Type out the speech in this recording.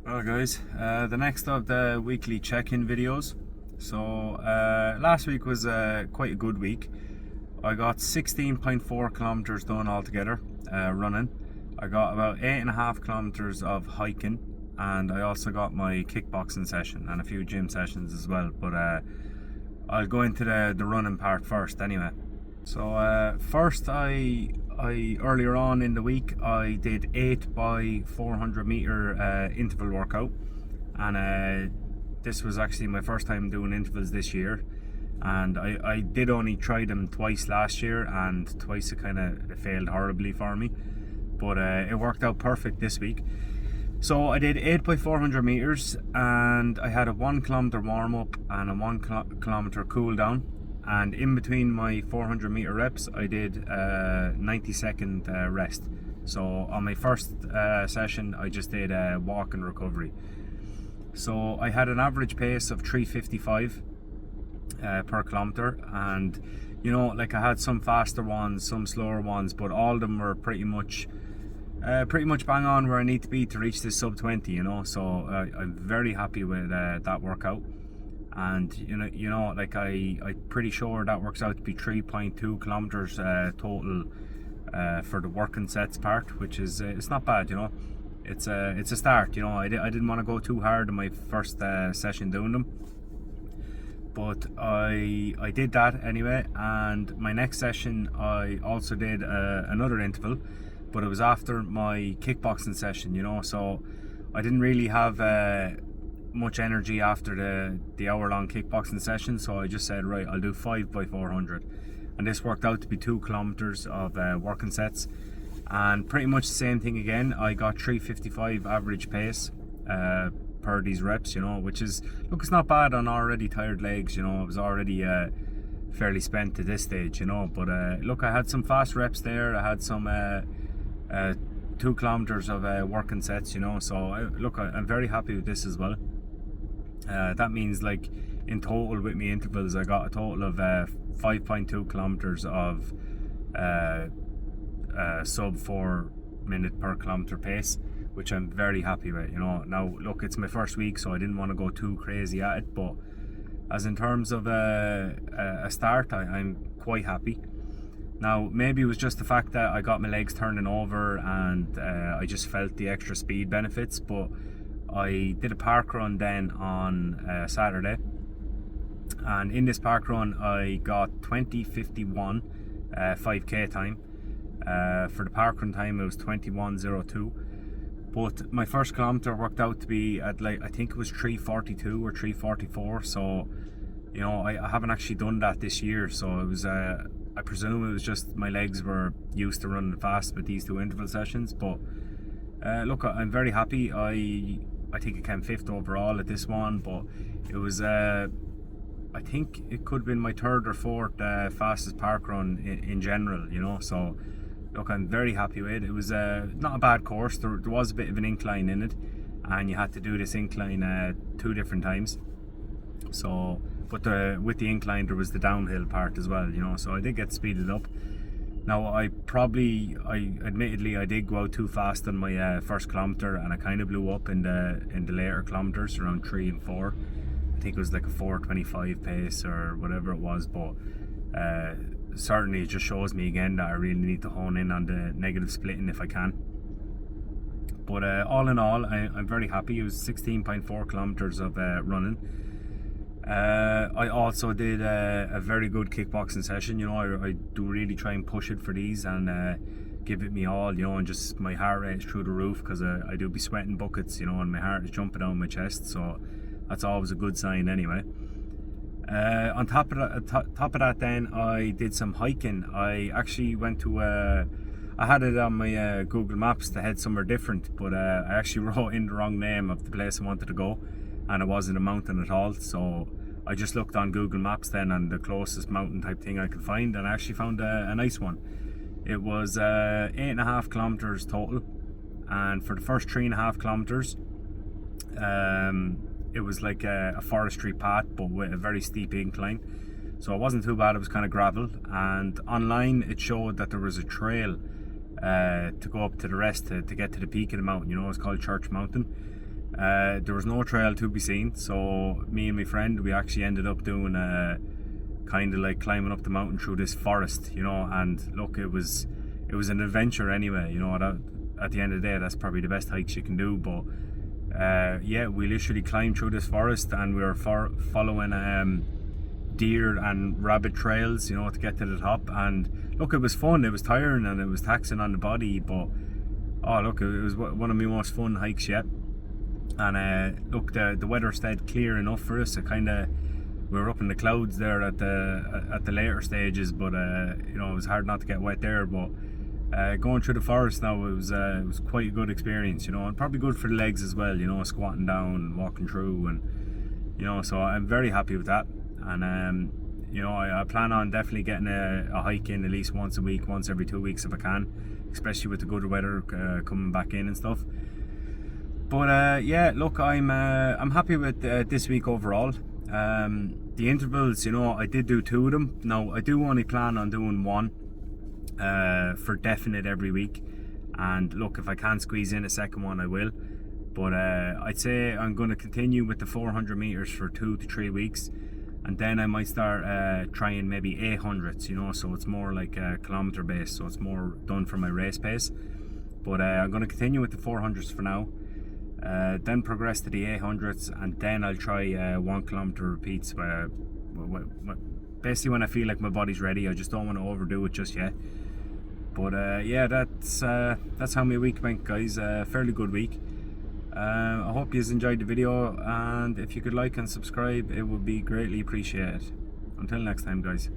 Well guys, the next of the weekly check-in videos. So last week was quite a good week. I got 16.4 kilometers done altogether running. I got about 8.5 kilometers of hiking, and I also got my kickboxing session and a few gym sessions as well, but I'll go into the running part first anyway. So first I earlier on in the week I did 8 by 400 meter interval workout, and this was actually my first time doing intervals this year, and I did only try them twice last year, and twice it kind of failed horribly for me, but it worked out perfect this week. So I did 8 by 400 meters, and I had a 1 kilometer warm up and a 1 kilometer cool down. And in between my 400 meter reps, I did a 90-second rest. So on my first session, I just did a walk and recovery. So I had an average pace of 3:55 per kilometer, and you know, like I had some faster ones, some slower ones, but all of them were pretty much bang on where I need to be to reach this sub 20. You know, so I'm very happy with that workout. And you know, like I'm pretty sure that works out to be 3.2 kilometers total for the working sets part, which is it's not bad. You know, it's a start. You know, I didn't want to go too hard in my first session doing them, but I did that anyway. And my next session I also did another interval, but it was after my kickboxing session. You know, so I didn't really have much energy after the hour-long kickboxing session, so I just said, right, I'll do 5 by 400, and this worked out to be 2 kilometers of working sets, and pretty much the same thing again. I got 3:55 average pace per these reps, you know, which is, look, it's not bad on already tired legs. You know, I was already fairly spent at this stage, you know, but look, I had some fast reps there. I had some 2 kilometers of working sets, you know, so I'm very happy with this as well. That means, like, in total with me intervals, I got a total of 5.2 kilometers of sub 4 minute per kilometer pace, which I'm very happy with. You know, now look, it's my first week, so I didn't want to go too crazy at it, but as in terms of a start, I'm quite happy. Now, maybe it was just the fact that I got my legs turning over, and I just felt the extra speed benefits, but I did a parkrun then on Saturday, and in this parkrun I got 20:51 5k time. For the parkrun time it was 21:02, but my first kilometer worked out to be at, like, I think it was 3:42 or 3:44, so you know, I haven't actually done that this year, so it was I presume it was just my legs were used to running fast with these 2 interval sessions. But look, I'm very happy. I think it came 5th overall at this one, but it was I think it could have been my 3rd or 4th fastest parkrun in general, you know. So look, I'm very happy with it. It was not a bad course. There was a bit of an incline in it, and you had to do this incline 2 different times. So, but with the incline there was the downhill part as well, you know, so I did get speeded up. Now I admittedly I did go out too fast on my first kilometer, and I kind of blew up in the later kilometers around 3 and 4. I think it was like a 4:25 pace or whatever it was, but certainly it just shows me again that I really need to hone in on the negative splitting if I can. But all in all, I'm very happy. It was 16.4 kilometers of running. I also did a very good kickboxing session. You know, I do really try and push it for these and give it me all, you know, and just my heart rate is through the roof, because I do be sweating buckets, you know, and my heart is jumping down my chest, so that's always a good sign anyway. On top of that then I did some hiking. I actually went to I had it on my Google Maps to head somewhere different, but I actually wrote in the wrong name of the place I wanted to go, and it wasn't a mountain at all. So I just looked on Google Maps then on the closest mountain type thing I could find, and I actually found a nice one. It was 8.5 kilometers total, and for the first 3.5 kilometers it was like a forestry path, but with a very steep incline, so it wasn't too bad. It was kind of gravel, and online it showed that there was a trail to go up to the rest to get to the peak of the mountain. You know, it's called Church Mountain. There was no trail to be seen, so me and my friend, we actually ended up doing kind of like climbing up the mountain through this forest, you know. And look, it was an adventure anyway, you know. That, at the end of the day, that's probably the best hikes you can do. But yeah, we literally climbed through this forest, and we were following deer and rabbit trails, you know, to get to the top. And look, it was fun. It was tiring and it was taxing on the body, but oh look, it was one of my most fun hikes yet. And look, the weather stayed clear enough for us. It kind of, we were up in the clouds there at the later stages, but you know, it was hard not to get wet there. But going through the forest now, it was quite a good experience, you know, and probably good for the legs as well, you know, squatting down and walking through, and you know, so I'm very happy with that. And you know, I plan on definitely getting a hike in at least once a week, once every 2 weeks if I can, especially with the good weather coming back in and stuff. But yeah, look, I'm happy with this week overall. The intervals, you know, I did do 2 of them. Now I do only plan on doing 1 for definite every week, and look, if I can squeeze in a second one, I will. But I'd say I'm going to continue with the 400 meters for 2 to 3 weeks, and then I might start trying maybe 800s, you know, so it's more like kilometer based, so it's more done for my race pace. But I'm going to continue with the 400s for now, then progress to the 800s, and then I'll try 1 kilometer repeats basically when I feel like my body's ready. I just don't want to overdo it just yet. But yeah, that's how my week went, guys. Fairly good week. I hope you enjoyed the video, and if you could like and subscribe, it would be greatly appreciated. Until next time, guys.